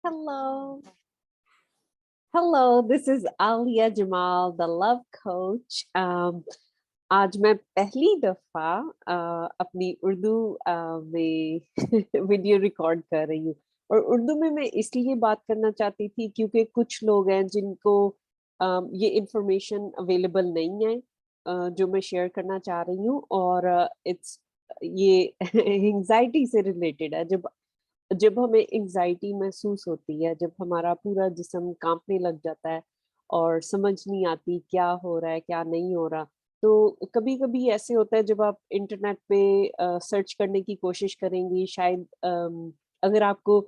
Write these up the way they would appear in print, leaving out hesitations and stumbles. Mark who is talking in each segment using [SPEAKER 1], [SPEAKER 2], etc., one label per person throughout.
[SPEAKER 1] Hello. Hello, this is Alia Jamal, the love coach. आज मैं पहली दफा अपनी उर्दू में वीडियो रिकॉर्ड कर रही हूँ और उर्दू में मैं इसलिए बात करना चाहती थी क्योंकि कुछ लोग हैं जिनको ये इंफॉर्मेशन अवेलेबल नहीं है जो मैं शेयर करना चाह रही हूँ और इट्स ये एंजाइटी से रिलेटेड है। जब जब हमें एंजाइटी महसूस होती है, जब हमारा पूरा जिस्म कांपने लग जाता है और समझ नहीं आती क्या हो रहा है क्या नहीं हो रहा, तो कभी कभी ऐसे होता है जब आप इंटरनेट पे सर्च करने की कोशिश करेंगी शायद अगर आपको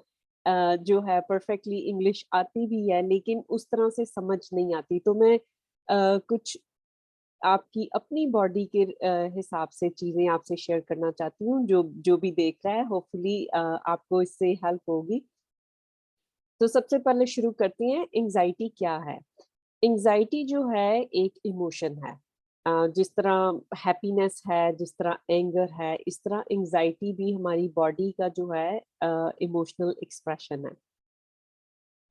[SPEAKER 1] जो है परफेक्टली इंग्लिश आती भी है लेकिन उस तरह से समझ नहीं आती, तो मैं कुछ आपकी अपनी बॉडी के हिसाब से चीजें आपसे शेयर करना चाहती हूँ। जो जो भी देख रहा है होपफुली आपको इससे हेल्प होगी। तो सबसे पहले शुरू करते हैं, एंजाइटी क्या है। एंजाइटी जो है एक इमोशन है। जिस तरह हैप्पीनेस है, जिस तरह एंगर है, इस तरह एंजाइटी भी हमारी बॉडी का जो है इमोशनल एक्सप्रेशन है।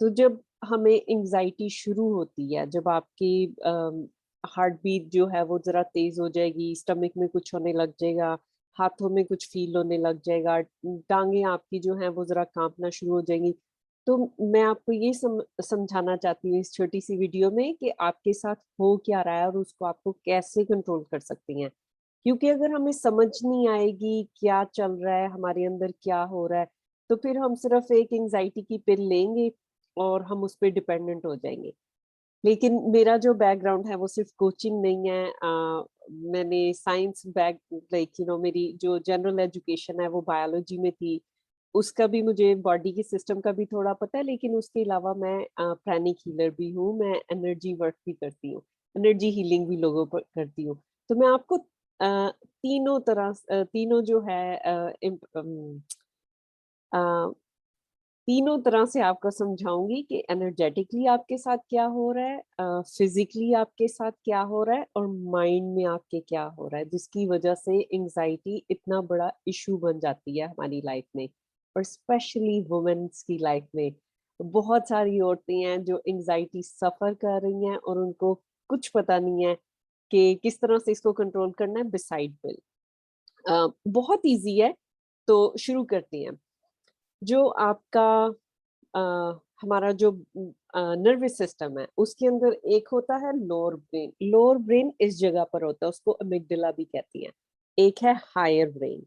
[SPEAKER 1] तो जब हमें एंजाइटी शुरू होती है, जब आपकी हार्ट बीट जो है वो ज़रा तेज़ हो जाएगी, स्टमक में कुछ होने लग जाएगा, हाथों में कुछ फ़ील होने लग जाएगा, टाँगें आपकी जो हैं वो ज़रा काँपना शुरू हो जाएँगी। तो मैं आपको ये समझाना चाहती हूँ इस छोटी-सी वीडियो में कि आपके साथ हो क्या रहा है और उसको आपको कैसे कंट्रोल कर सकती हैं। क्योंकि अगर हमें समझ नहीं आएगी क्या चल रहा है, हमारे अंदर क्या हो रहा है, तो फिर हम सिर्फ़ एक एंग्ज़ायटी की पिल लेंगे और हम उस पे डिपेंडेंट हो जाएँगे। लेकिन मेरा जो बैकग्राउंड है वो सिर्फ़ कोचिंग नहीं है, मैंने साइंस मेरी जो जनरल एजुकेशन है वो बायोलॉजी में थी। उसका भी मुझे बॉडी के सिस्टम का भी थोड़ा पता है, लेकिन उसके अलावा मैं प्राणिक हीलर भी हूँ, मैं एनर्जी वर्क भी करती हूँ, एनर्जी हीलिंग भी लोगों पर करती हूँ। तो मैं आपको तीनों जो है अ, तीनों तरह से आपको समझाऊँगी कि एनर्जेटिकली आपके साथ क्या हो रहा है, फिज़िकली आपके साथ क्या हो रहा है और माइंड में आपके क्या हो रहा है, जिसकी वजह से एंग्ज़ायटी इतना बड़ा इश्यू बन जाती है हमारी लाइफ़ में और स्पेशली वुमेन्स की लाइफ़ में। बहुत सारी औरतें हैं जो एंग्ज़ायटी सफ़र कर रही हैं और उनको कुछ पता नहीं है कि किस तरह से इसको कंट्रोल करना है बिसाइड पिल। बहुत ईज़ी है, तो शुरू करते हैं। जो आपका अ, हमारा जो नर्वस सिस्टम है उसके अंदर एक होता है लोअर ब्रेन। लोअर ब्रेन इस जगह पर होता है, उसको अमिगडाला भी कहती हैं। एक है हायर ब्रेन।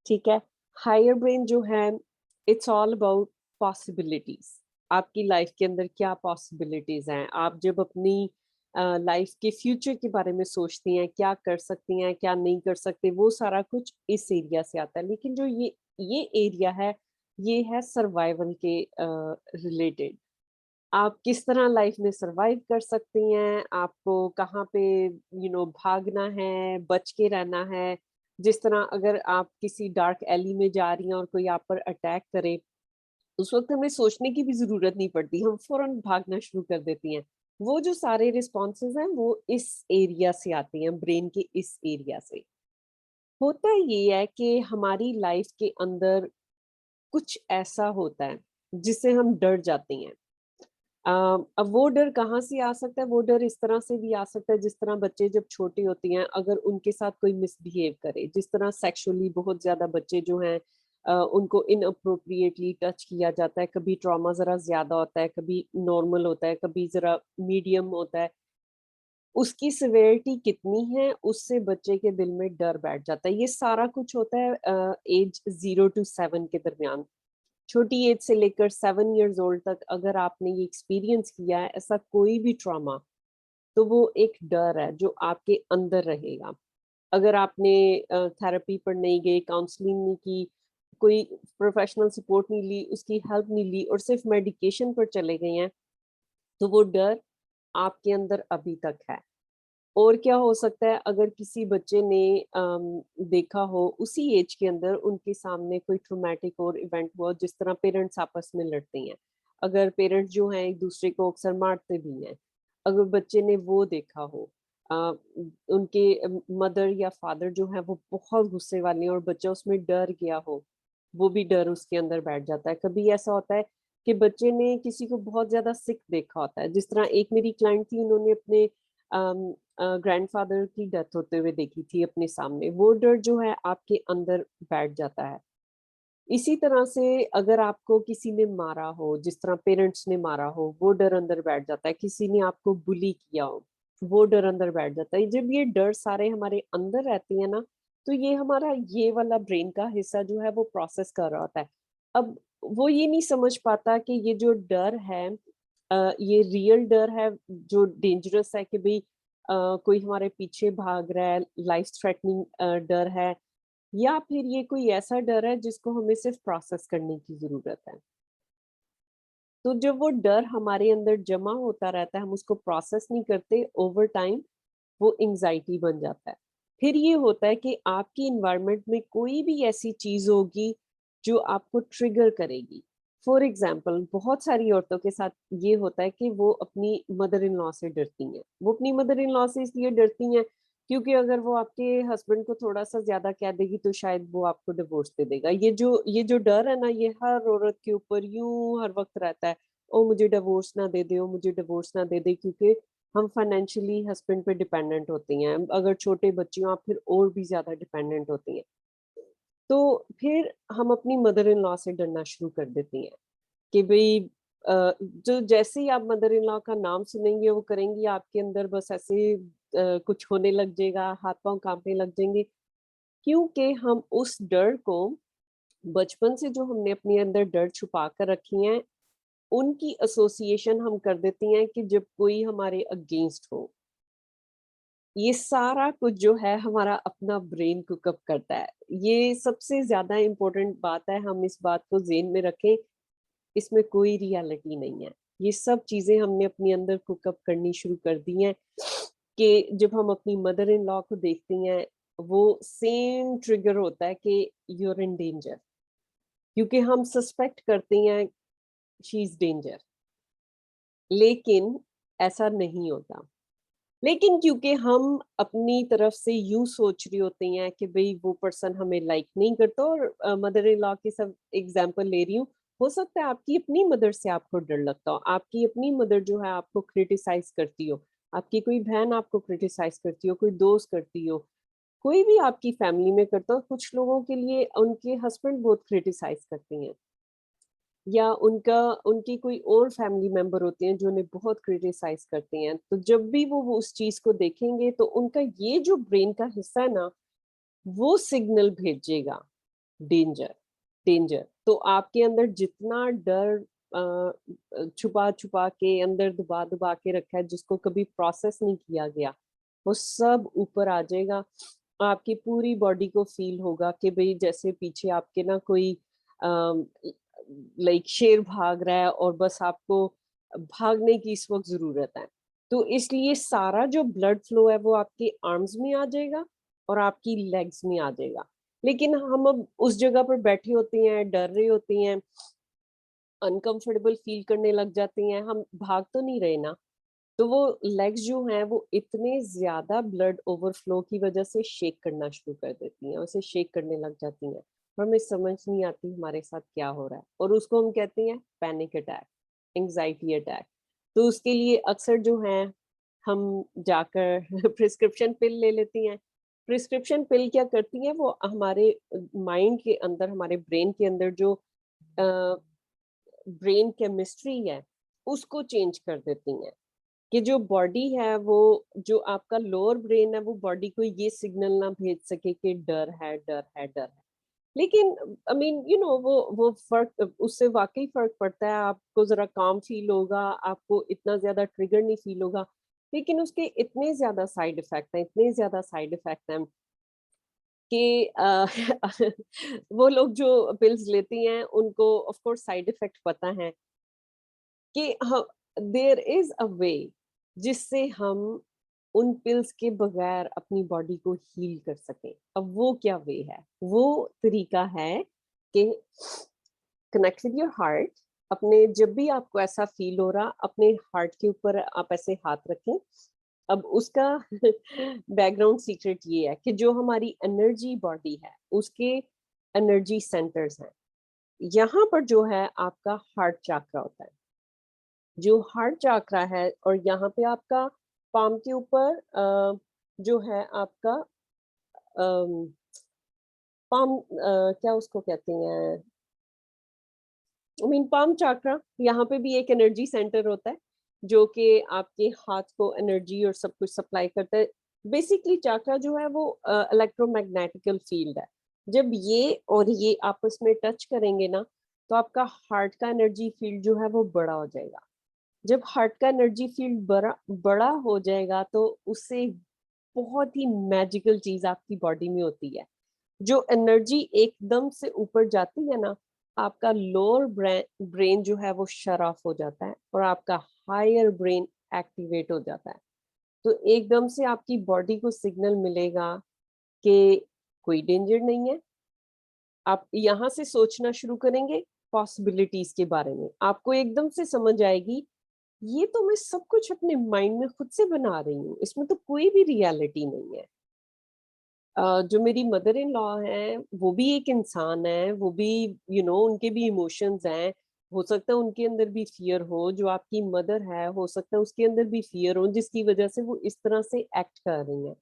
[SPEAKER 1] ठीक है, हायर ब्रेन जो है इट्स ऑल अबाउट पॉसिबिलिटीज। आपकी लाइफ के अंदर क्या पॉसिबिलिटीज हैं, आप जब अपनी लाइफ के फ्यूचर के बारे में सोचती हैं, क्या कर सकती हैं क्या नहीं कर सकते, वो सारा कुछ इस एरिया से आता है। लेकिन जो ये एरिया है, ये है सर्वाइवल के रिलेटेड। आप किस तरह लाइफ में सर्वाइव कर सकती हैं, आपको कहाँ पे भागना है, बच के रहना है। जिस तरह अगर आप किसी डार्क एली में जा रही हैं और कोई आप पर अटैक करे, उस वक़्त हमें सोचने की भी ज़रूरत नहीं पड़ती, हम फ़ौरन भागना शुरू कर देती हैं। वो जो सारे रिस्पॉन्सेज़ हैं, वो इस एरिया से आते हैं, ब्रेन के इस एरिया से। होता ये है कि हमारी लाइफ के अंदर कुछ ऐसा होता है जिससे हम डर जाते हैं। अब वो डर कहाँ से आ सकता है? वो डर इस तरह से भी आ सकता है जिस तरह बच्चे जब छोटे होते हैं, अगर उनके साथ कोई मिसबिहेव करे, जिस तरह सेक्सुअली बहुत ज़्यादा बच्चे जो हैं उनको इनअप्रोप्रिएटली टच किया जाता है, कभी ट्रॉमा ज़रा ज़्यादा होता है, कभी नॉर्मल होता है, कभी ज़रा मीडियम होता है। उसकी सिवियरिटी कितनी है, उससे बच्चे के दिल में डर बैठ जाता है। ये सारा कुछ होता है एज 0 टू 7 के दरमियान। छोटी एज से लेकर 7 इयर्स ओल्ड तक अगर आपने ये एक्सपीरियंस किया है ऐसा कोई भी ट्रॉमा, तो वो एक डर है जो आपके अंदर रहेगा। अगर आपने थेरेपी पर नहीं गए, काउंसलिंग नहीं की, कोई प्रोफेशनल सपोर्ट नहीं ली, उसकी हेल्प नहीं ली और सिर्फ मेडिकेशन पर चले गए हैं, तो वो डर आपके अंदर अभी तक है। और क्या हो सकता है, अगर किसी बच्चे ने देखा हो उसी एज के अंदर उनके सामने कोई ट्रॉमेटिक और इवेंट हुआ जिस तरह पेरेंट्स आपस में लड़ते हैं, अगर पेरेंट्स जो हैं एक दूसरे को अक्सर मारते भी हैं, अगर बच्चे ने वो देखा हो, उनके मदर या फादर जो है वो बहुत गुस्से वाले हैं और बच्चा उसमें डर गया हो, वो भी डर उसके अंदर बैठ जाता है। कभी ऐसा होता है कि बच्चे ने किसी को बहुत ज्यादा सिक देखा होता है। जिस तरह एक मेरी क्लाइंट थी, उन्होंने अपने ग्रैंडफादर की डेथ होते हुए देखी थी अपने सामने। वो डर जो है आपके अंदर बैठ जाता है। इसी तरह से अगर आपको किसी ने मारा हो, जिस तरह पेरेंट्स ने मारा हो, वो डर अंदर बैठ जाता है। किसी ने आपको बुली किया हो, वो डर अंदर बैठ जाता है। जब ये डर सारे हमारे अंदर रहती है ना, तो ये हमारा ये वाला ब्रेन का हिस्सा जो है वो प्रोसेस कर रहा होता है। अब वो ये नहीं समझ पाता कि ये जो डर है, ये रियल डर है जो डेंजरस है, कि भाई कोई हमारे पीछे भाग रहा है, लाइफ थ्रेटनिंग डर है, या फिर ये कोई ऐसा डर है जिसको हमें सिर्फ प्रोसेस करने की जरूरत है। तो जब वो डर हमारे अंदर जमा होता रहता है, हम उसको प्रोसेस नहीं करते, ओवर टाइम वो एंजाइटी बन जाता है। फिर ये होता है कि आपकी इन्वायरमेंट में कोई भी ऐसी चीज होगी जो आपको ट्रिगर करेगी। फॉर एग्जाम्पल, बहुत सारी औरतों के साथ ये होता है कि वो अपनी मदर इन लॉ से डरती हैं। वो अपनी मदर इन लॉ से इसलिए डरती हैं क्योंकि अगर वो आपके हस्बैंड को थोड़ा सा ज्यादा कह देगी तो शायद वो आपको डिवोर्स दे देगा। ये जो डर है ना, ये हर औरत के ऊपर यूं हर वक्त रहता है। ओ मुझे डिवोर्स ना दे दे, ओ मुझे डिवोर्स ना दे दे, क्योंकि हम फाइनेंशियली हस्बैंड पे डिपेंडेंट होती हैं। अगर छोटे बच्चे हों आप फिर और भी ज्यादा डिपेंडेंट होती हैं। तो फिर हम अपनी मदर इन लॉ से डरना शुरू कर देती हैं कि भाई जो जैसे ही आप मदर इन लॉ का नाम सुनेंगे वो करेंगी, आपके अंदर बस ऐसे कुछ होने लग जाएगा, हाथ पांव कांपने लग जाएंगे। क्योंकि हम उस डर को बचपन से, जो हमने अपने अंदर डर छुपा कर रखी हैं, उनकी एसोसिएशन हम कर देती हैं कि जब कोई हमारे अगेंस्ट हो। ये सारा कुछ जो है हमारा अपना ब्रेन कुकअप करता है। ये सबसे ज्यादा इम्पोर्टेंट बात है, हम इस बात को ज़हन में रखें। इसमें कोई रियलिटी नहीं है। ये सब चीजें हमने अपने अंदर कुकअप करनी शुरू कर दी हैं कि जब हम अपनी मदर इन लॉ को देखती हैं, वो सेम ट्रिगर होता है कि यू आर इन डेंजर, क्योंकि हम सस्पेक्ट करते हैं शी इज डेंजर। लेकिन ऐसा नहीं होता। लेकिन क्योंकि हम अपनी तरफ से यूं सोच रही होती हैं कि भाई वो पर्सन हमें लाइक नहीं करता, और मदर इन लॉ की सब एग्जांपल ले रही हूँ। हो सकता है आपकी अपनी मदर से आपको डर लगता हो, आपकी अपनी मदर जो है आपको क्रिटिसाइज करती हो, आपकी कोई बहन आपको क्रिटिसाइज करती हो, कोई दोस्त करती हो, कोई भी आपकी फैमिली में करता हो। कुछ लोगों के लिए उनके हस्बैंड बहुत क्रिटिसाइज करते हैं, या उनका उनकी कोई और फैमिली मेंबर होते हैं जो उन्हें बहुत क्रिटिसाइज करते हैं। तो जब भी वो उस चीज को देखेंगे तो उनका ये जो ब्रेन का हिस्सा है ना, वो सिग्नल भेजेगा, डेंजर, डेंजर। तो आपके अंदर जितना डर छुपा छुपा के अंदर दबा दबा के रखा है, जिसको कभी प्रोसेस नहीं किया गया, वो सब ऊपर आ जाएगा। आपकी पूरी बॉडी को फील होगा कि भाई जैसे पीछे आपके ना कोई लाइक शेर भाग रहा है और बस आपको भागने की इस वक्त जरूरत है। तो इसलिए सारा जो ब्लड फ्लो है वो आपके आर्म्स में आ जाएगा और आपकी लेग्स में आ जाएगा। लेकिन हम अब उस जगह पर बैठी होती हैं, डर रही होती हैं, अनकंफर्टेबल फील करने लग जाती हैं, हम भाग तो नहीं रहे ना। तो वो लेग्स जो हैं वो इतने ज्यादा ब्लड ओवरफ्लो की वजह से शेक करना शुरू कर देती हैं, उसे शेक करने लग जाती हैं, और हमें समझ नहीं आती हमारे साथ क्या हो रहा है, और उसको हम कहते हैं पैनिक अटैक, एंजाइटी अटैक। तो उसके लिए अक्सर जो है हम जाकर प्रिस्क्रिप्शन पिल ले लेती हैं। प्रिस्क्रिप्शन पिल क्या करती हैं, वो हमारे माइंड के अंदर, हमारे ब्रेन के अंदर जो ब्रेन केमिस्ट्री है उसको चेंज कर देती हैं, कि जो बॉडी है, वो जो आपका लोअर ब्रेन है, वो बॉडी को ये सिग्नल ना भेज सके कि डर है, डर है, डर है। लेकिन आई मीन यू नो, वो फर्क, उससे वाकई फर्क पड़ता है। आपको जरा काम फील होगा, आपको इतना ज्यादा ट्रिगर नहीं फील होगा, लेकिन उसके इतने ज्यादा साइड इफेक्ट हैं, इतने ज्यादा साइड इफेक्ट हैं कि वो लोग जो पिल्स लेती हैं उनको ऑफ कोर्स साइड इफेक्ट पता है कि हम, देयर इज अ वे जिससे हम उन पिल्स के बगैर अपनी बॉडी को हील कर सकें। अब वो क्या वे है? वो तरीका है कि कनेक्ट विद योर हार्ट। अपने, जब भी आपको ऐसा फील हो रहा, अपने हार्ट के ऊपर आप ऐसे हाथ रखें। अब उसका बैकग्राउंड सीक्रेट ये है कि जो हमारी एनर्जी बॉडी है उसके एनर्जी सेंटर्स हैं। यहाँ पर जो है आपका हार्ट चक्रा होता है। जो हार्ट चक्रा है और यहाँ पे आपका पाम के ऊपर जो है आपका पाम क्या उसको कहते हैं, आई मीन पाम चक्रा, यहाँ पे भी एक एनर्जी सेंटर होता है जो कि आपके हाथ को एनर्जी और सब कुछ सप्लाई करता है। बेसिकली चक्रा जो है वो इलेक्ट्रोमैग्नेटिकल फील्ड है। जब ये और ये आपस में टच करेंगे ना, तो आपका हार्ट का एनर्जी फील्ड जो है वो बड़ा हो जाएगा। जब हार्ट का एनर्जी फील्ड बड़ा बड़ा हो जाएगा तो उससे बहुत ही मैजिकल चीज आपकी बॉडी में होती है। जो एनर्जी एकदम से ऊपर जाती है ना, आपका लोअर ब्रेन जो है वो शट ऑफ हो जाता है और आपका हायर ब्रेन एक्टिवेट हो जाता है। तो एकदम से आपकी बॉडी को सिग्नल मिलेगा कि कोई डेंजर नहीं है। आप यहाँ से सोचना शुरू करेंगे पॉसिबिलिटीज के बारे में। आपको एकदम से समझ आएगी ये तो मैं सब कुछ अपने माइंड में खुद से बना रही हूँ, इसमें तो कोई भी रियलिटी नहीं है। जो मेरी मदर इन लॉ हैं वो भी एक इंसान है, वो भी उनके भी इमोशंस हैं। हो सकता है उनके अंदर भी फियर हो, जो आपकी मदर है हो सकता है उसके अंदर भी फियर हो, जिसकी वजह से वो इस तरह से एक्ट कर रही हैं।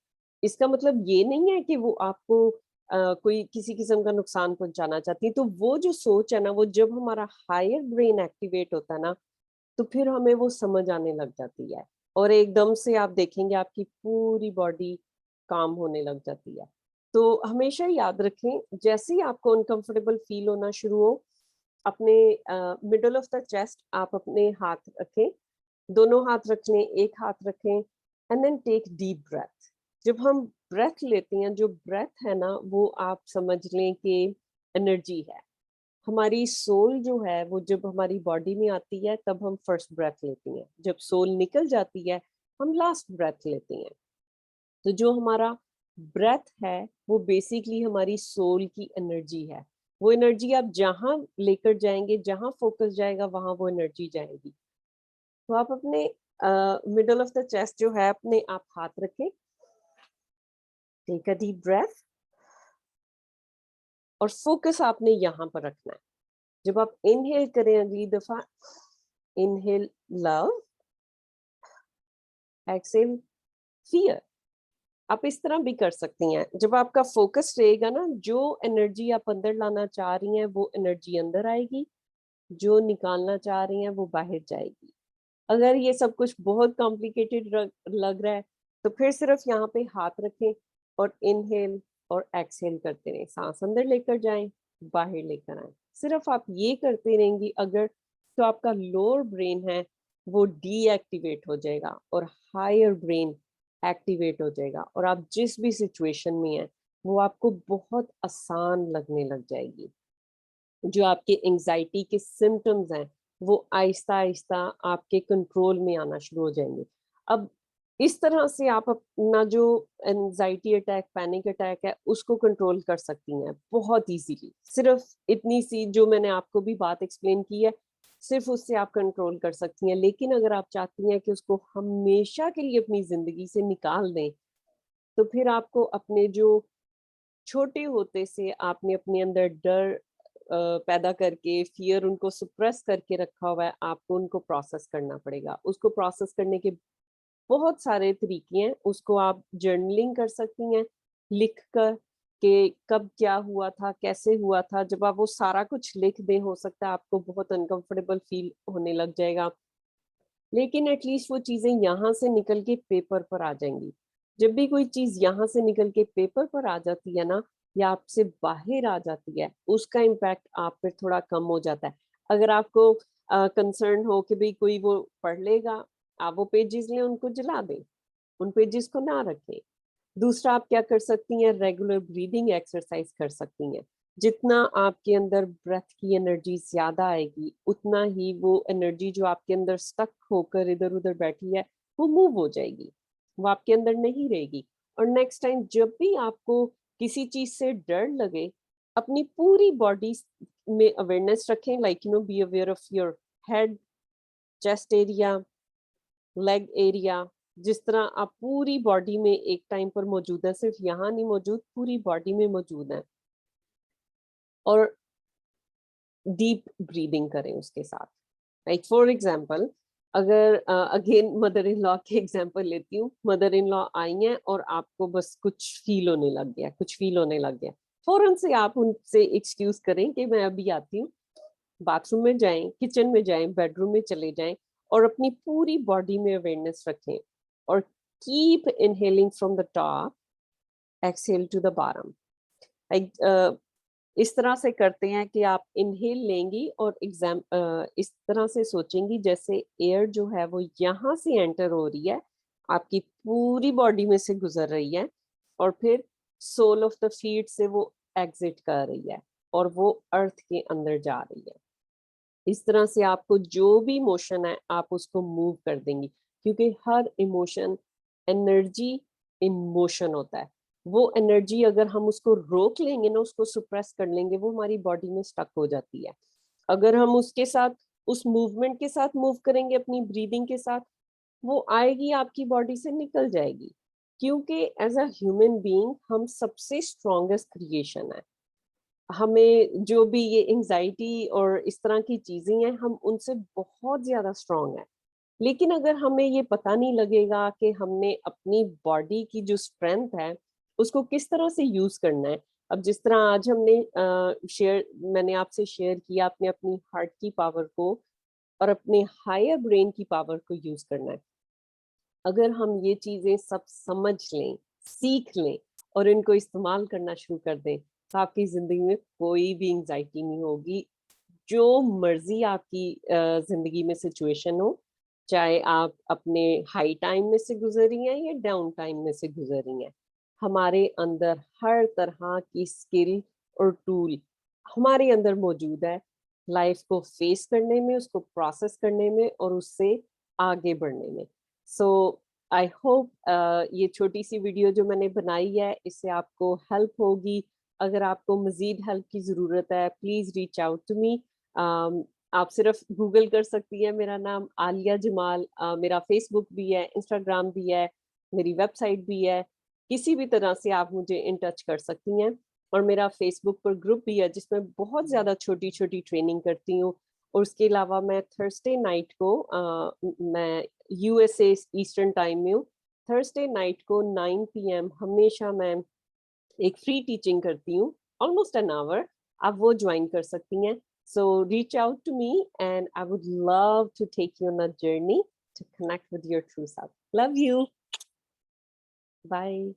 [SPEAKER 1] इसका मतलब ये नहीं है कि वो आपको कोई किसी किस्म का नुकसान पहुंचाना चाहती है। तो वो जो सोच है ना, वो जब हमारा हायर ब्रेन एक्टिवेट होता है ना, तो फिर हमें वो समझ आने लग जाती है और एकदम से आप देखेंगे आपकी पूरी बॉडी काम होने लग जाती है। तो हमेशा याद रखें, जैसे ही आपको अनकंफर्टेबल फील होना शुरू हो, अपने मिडल ऑफ द चेस्ट आप अपने हाथ रखें, दोनों हाथ रख लें, एक हाथ रखें and then take deep breath. जब हम ब्रेथ लेते हैं, जो ब्रेथ है ना वो आप समझ लें कि एनर्जी है। हमारी सोल जो है वो जब हमारी बॉडी में आती है तब हम फर्स्ट ब्रेथ लेते हैं, जब सोल निकल जाती है हम लास्ट ब्रेथ लेते हैं। तो जो हमारा ब्रेथ है वो बेसिकली हमारी सोल की एनर्जी है। वो एनर्जी आप जहां लेकर जाएंगे, जहां फोकस जाएगा वहां वो एनर्जी जाएगी। तो आप अपने मिडल ऑफ द चेस्ट जो है अपने आप हाथ रखें, टेक अ डीप ब्रेथ और फोकस आपने यहाँ पर रखना है। जब आप इनहेल करें अगली दफा, इनहेल लव, एक्सेल फियर। आप इस तरह भी कर सकती हैं। जब आपका फोकस रहेगा ना, जो एनर्जी आप अंदर लाना चाह रही हैं वो एनर्जी अंदर आएगी, जो निकालना चाह रही हैं वो बाहर जाएगी। अगर ये सब कुछ बहुत कॉम्प्लिकेटेड लग रहा है तो फिर सिर्फ यहाँ पे हाथ रखें और इनहेल और एक्सहेल करते रहें। सांस अंदर लेकर जाएं, बाहर लेकर आए। सिर्फ आप ये करते रहेंगी अगर, तो आपका लोअर ब्रेन है वो डीएक्टिवेट हो जाएगा और हायर ब्रेन एक्टिवेट हो जाएगा और आप जिस भी सिचुएशन में हैं वो आपको बहुत आसान लगने लग जाएगी। जो आपके एंजाइटी के सिम्टम्स हैं वो आहिस्ता आहिस्ता आपके कंट्रोल में आना शुरू हो जाएंगे। अब इस तरह से आप अपना जो एंजाइटी अटैक, पैनिक अटैक है उसको कंट्रोल कर सकती हैं बहुत इजीली। सिर्फ इतनी सी जो मैंने आपको भी बात एक्सप्लेन की है, सिर्फ उससे आप कंट्रोल कर सकती हैं। लेकिन अगर आप चाहती हैं कि उसको हमेशा के लिए अपनी जिंदगी से निकाल दें, तो फिर आपको अपने जो छोटे होते से आपने अपने अंदर डर पैदा करके, फियर उनको सुप्रेस करके रखा हुआ है, आपको उनको प्रोसेस करना पड़ेगा। उसको प्रोसेस करने के बहुत सारे तरीके हैं। उसको आप जर्नलिंग कर सकती हैं, लिख कर कि कब क्या हुआ था, कैसे हुआ था। जब आप वो सारा कुछ लिख दें, हो सकता है आपको बहुत अनकंफर्टेबल फील होने लग जाएगा, लेकिन एटलीस्ट वो चीजें यहाँ से निकल के पेपर पर आ जाएंगी। जब भी कोई चीज यहाँ से निकल के पेपर पर आ जाती है ना, या आपसे बाहर आ जाती है, उसका इम्पैक्ट आप पे थोड़ा कम हो जाता है। अगर आपको कंसर्न हो कि भाई कोई वो पढ़ लेगा, आप वो पेजेस लें उनको जला दें, उन पेजेस को ना रखें। दूसरा आप क्या कर सकती हैं, रेगुलर ब्रीदिंग एक्सरसाइज कर सकती हैं। जितना आपके अंदर ब्रेथ की एनर्जी ज्यादा आएगी, उतना ही वो एनर्जी जो आपके अंदर स्टक होकर इधर उधर बैठी है वो मूव हो जाएगी, वो आपके अंदर नहीं रहेगी। और नेक्स्ट टाइम जब भी आपको किसी चीज से डर लगे, अपनी पूरी बॉडी में अवेयरनेस रखें। Like be aware of your head, chest area, leg area. जिस तरह आप पूरी बॉडी में एक टाइम पर मौजूद है, सिर्फ यहाँ नहीं मौजूद, पूरी बॉडी में मौजूद है। और डीप ब्रीदिंग करें उसके साथ। लाइक फॉर एग्जाम्पल, अगर अगेन मदर इन लॉ के एग्जाम्पल लेती हूँ, मदर इन लॉ आई हैं और आपको बस कुछ फील होने लग गया, कुछ फील होने लग गया, फौरन से आप उनसे एक्सक्यूज करें कि मैं अभी आती हूँ। बाथरूम में जाएं, किचन में जाएं, बेडरूम में चले जाएं और अपनी पूरी बॉडी में अवेयरनेस रखें और keep inhaling from the top, exhale to the bottom. Like इस तरह से करते हैं कि आप इनहेल लेंगी और इस तरह से सोचेंगी जैसे एयर जो है वो यहाँ से एंटर हो रही है, आपकी पूरी बॉडी में से गुजर रही है और फिर सोल ऑफ द फीट से वो एग्जिट कर रही है और वो अर्थ के अंदर जा रही है। इस तरह से आपको जो भी इमोशन है आप उसको मूव कर देंगी, क्योंकि हर इमोशन एनर्जी इमोशन होता है। वो एनर्जी अगर हम उसको रोक लेंगे ना, उसको सुप्रेस कर लेंगे, वो हमारी बॉडी में स्टक हो जाती है। अगर हम उसके साथ, उस मूवमेंट के साथ मूव करेंगे, अपनी ब्रीदिंग के साथ, वो आएगी, आपकी बॉडी से निकल जाएगी। क्योंकि एज अ ह्यूमन बीइंग हम सबसे स्ट्रॉन्गेस्ट क्रिएशन है। हमें जो भी ये एंजाइटी और इस तरह की चीजें हैं, हम उनसे बहुत ज्यादा स्ट्रांग है। लेकिन अगर हमें ये पता नहीं लगेगा कि हमने अपनी बॉडी की जो स्ट्रेंथ है उसको किस तरह से यूज करना है। अब जिस तरह आज हमने मैंने आपसे शेयर किया, आपने अपनी हार्ट की पावर को और अपने हायर ब्रेन की पावर को यूज करना है। अगर हम ये चीजें सब समझ लें, सीख लें और इनको इस्तेमाल करना शुरू कर दें, तो आपकी जिंदगी में कोई भी एंजाइटी नहीं होगी। जो मर्जी आपकी जिंदगी में सिचुएशन हो, चाहे आप अपने हाई टाइम में से गुजर रही हैं या डाउन टाइम में से गुजर रही हैं, हमारे अंदर हर तरह की स्किल और टूल हमारे अंदर मौजूद है, लाइफ को फेस करने में, उसको प्रोसेस करने में और उससे आगे बढ़ने में। सो आई होप ये छोटी सी वीडियो जो मैंने बनाई है इससे आपको हेल्प होगी। अगर आपको मजीद हेल्प की ज़रूरत है, please reach out to me. आप सिर्फ गूगल कर सकती है मेरा नाम आलिया जमाल। मेरा फेसबुक भी है, इंस्टाग्राम भी है, मेरी वेबसाइट भी है। किसी भी तरह से आप मुझे इन टच कर सकती हैं। और मेरा फेसबुक पर ग्रुप भी है जिसमें बहुत ज़्यादा छोटी छोटी ट्रेनिंग करती हूँ। और उसके अलावा मैं थर्सडे नाइट को मैं यूएसए ईस्टर्न टाइम में हूँ। थर्सडे नाइट को 9 PM हमेशा मैं एक फ्री टीचिंग करती हूँ, ऑलमोस्ट एन आवर। आप वो ज्वाइन कर सकती हैं। So reach out to me and I would love to take you on a journey to connect with your true self. Love you, bye.